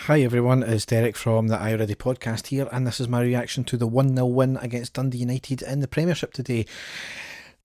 Hi everyone, it's Derek from the I Already podcast here, and this is my reaction to the 1-0 win against Dundee United in the Premiership today.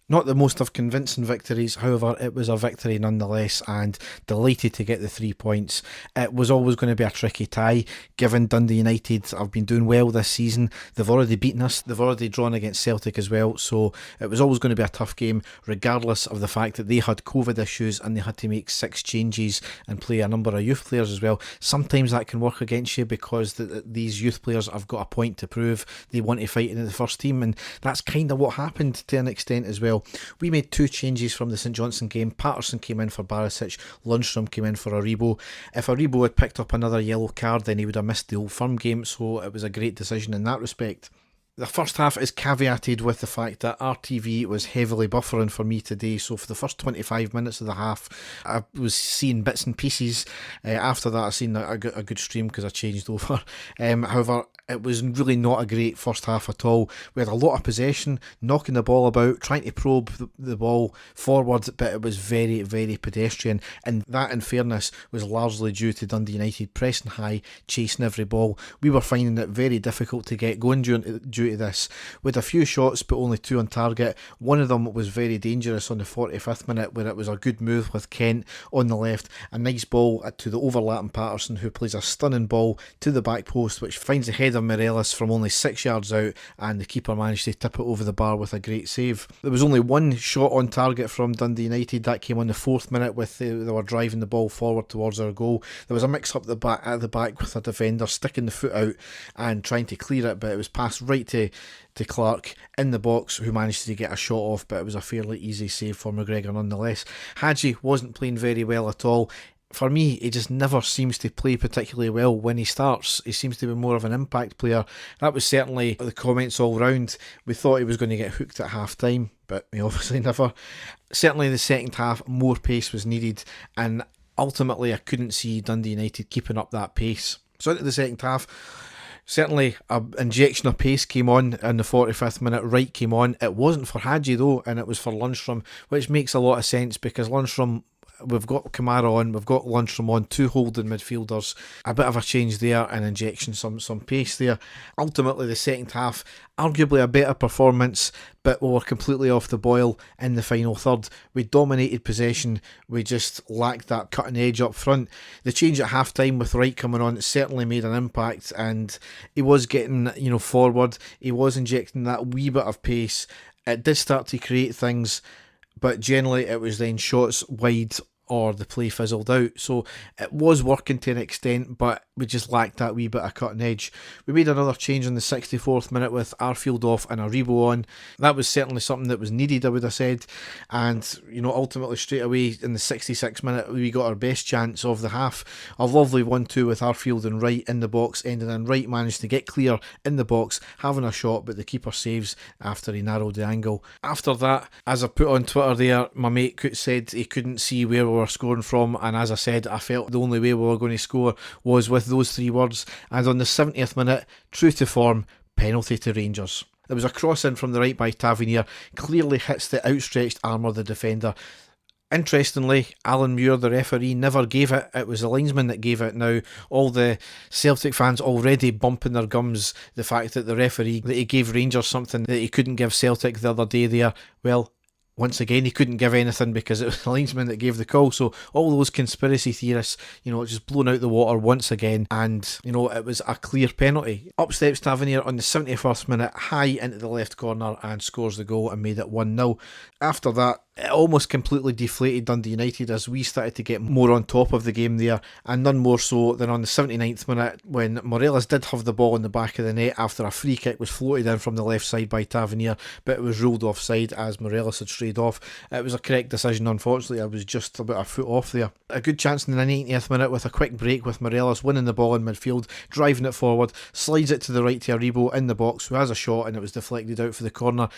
Not the most of convincing victories, however, it was a victory nonetheless, and delighted to get the 3 points. It was always going to be a tricky tie, given Dundee United have been doing well this season. They've already beaten us, they've already drawn against Celtic as well, so it was always going to be a tough game, regardless of the fact that they had COVID issues and they had to make 6 changes and play a number of youth players as well. Sometimes that can work against you because these youth players have got a point to prove. They want to fight in the first team, and that's kind of what happened to an extent as well. We made 2 changes from the St Johnstone game. Patterson came in for Barisic, Lundstrom came in for Aribo. If Aribo had picked up another yellow card, then he would have missed the Old Firm game, so it was a great decision in that respect. The first half is caveated with the fact that RTV was heavily buffering for me today, so for the first 25 minutes of the half I was seeing bits and pieces. After that I seen a good stream because I changed over. However, it was really not a great first half at all. We had a lot of possession, knocking the ball about, trying to probe the ball forward, but it was very, very pedestrian, and that, in fairness, was largely due to Dundee United pressing high, chasing every ball. We were finding it very difficult to get going due to this. With a few shots but only 2 on target. One of them was very dangerous on the 45th minute, where it was a good move with Kent on the left, a nice ball to the overlapping Patterson, who plays a stunning ball to the back post, which finds the head of Morelos from only 6 yards out, and the keeper managed to tip it over the bar with a great save. There was only one shot on target from Dundee United. That came on the 4th minute with they were driving the ball forward towards our goal. There was a mix up at the back with a defender sticking the foot out and trying to clear it, but it was passed right to Clark in the box, who managed to get a shot off, but it was a fairly easy save for McGregor nonetheless. Hadji wasn't playing very well at all. For me, he just never seems to play particularly well when he starts. He seems to be more of an impact player. That was certainly the comments all round. We thought he was going to get hooked at half time, but he obviously never. Certainly the second half, more pace was needed, and ultimately I couldn't see Dundee United keeping up that pace. So into the second half, certainly an injection of pace came on in the 45th minute. Wright came on. It wasn't for Hadji though, and it was for Lundstrom, which makes a lot of sense because Lundstrom, we've got Kamara on, we've got Lundstrom on, 2 holding midfielders. A bit of a change there, an injection, some pace there. Ultimately, the second half, arguably a better performance, but we were completely off the boil in the final third. We dominated possession, we just lacked that cutting edge up front. The change at half time with Wright coming on certainly made an impact, and he was getting forward, he was injecting that wee bit of pace. It did start to create things, but generally it was then shots wide or the play fizzled out. So it was working to an extent, but we just lacked that wee bit of cutting edge. We made another change in the 64th minute with Arfield off and Aribo on. That was certainly something that was needed, I would have said. And, ultimately straight away in the 66th minute, we got our best chance of the half. A lovely 1-2 with Arfield and Wright in the box, ending in Wright managed to get clear in the box, having a shot, but the keeper saves after he narrowed the angle. After that, as I put on Twitter there, my mate said he couldn't see where we were scoring from, and as I said, I felt the only way we were going to score was with those 3 words. And on the 70th minute, true to form, penalty to Rangers. There was a cross in from the right by Tavernier, clearly hits the outstretched arm of the defender. Interestingly, Alan Muir, the referee, never gave it. It was the linesman that gave it. Now, all the Celtic fans already bumping their gums, the fact that the referee, that he gave Rangers something that he couldn't give Celtic the other day there. Well, once again, he couldn't give anything because it was the linesman that gave the call. So all those conspiracy theorists, just blown out the water once again. And, it was a clear penalty. Up steps Tavernier on the 71st minute, high into the left corner, and scores the goal and made it 1-0. After that, it almost completely deflated Dundee United as we started to get more on top of the game there, and none more so than on the 79th minute when Morelos did have the ball in the back of the net after a free kick was floated in from the left side by Tavernier, but it was ruled offside as Morelos had strayed off. It was a correct decision, unfortunately. I was just about a foot off there. A good chance in the 90th minute with a quick break with Morelos winning the ball in midfield, driving it forward, slides it to the right to Aribo in the box, who has a shot, and it was deflected out for the corner.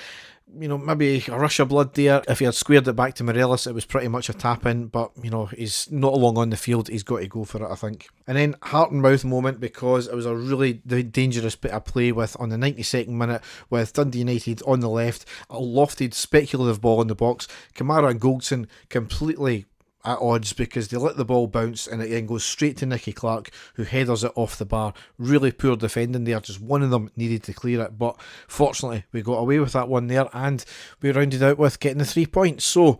Maybe a rush of blood there. If he had squared it back to Morelos, it was pretty much a tap in, but he's not long on the field, he's got to go for it, I think. And then heart and mouth moment, because it was a really dangerous bit of play with on the 92nd minute with Dundee United on the left, a lofted speculative ball in the box. Kamara and Goldson completely at odds because they let the ball bounce and it then goes straight to Nicky Clark, who headers it off the bar. Really poor defending there, just one of them needed to clear it, but fortunately we got away with that one there and we rounded out with getting the 3 points. So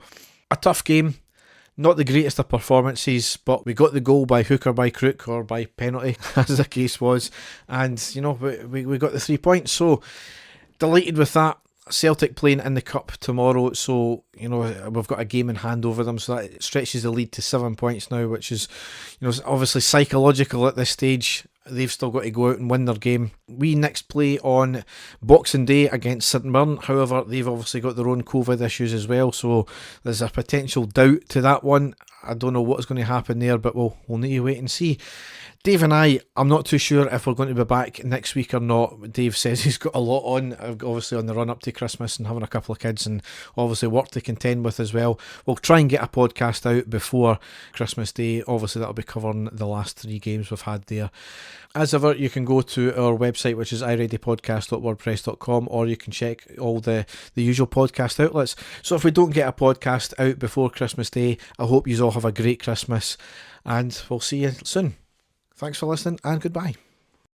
a tough game, not the greatest of performances, but we got the goal by hook or by crook or by penalty as the case was, and you know, we got the 3 points, so delighted with that. Celtic playing in the Cup tomorrow, so you know we've got a game in hand over them, so that stretches the lead to 7 points now, which is, you know, obviously psychological at this stage. They've still got to go out and win their game. We next play on Boxing Day against St Mirren. However, they've obviously got their own COVID issues as well, so there's a potential doubt to that one. I don't know what's going to happen there, but we'll need to wait and see. Dave and I'm not too sure if we're going to be back next week or not. Dave says he's got a lot on, obviously on the run up to Christmas and having a couple of kids and obviously work to contend with as well. We'll try and get a podcast out before Christmas Day. Obviously that'll be covering the last 3 games we've had there. As ever, you can go to our website, which is ireadypodcast.wordpress.com, or you can check all the usual podcast outlets. So if we don't get a podcast out before Christmas Day, I hope you all have a great Christmas and we'll see you soon. Thanks for listening and goodbye.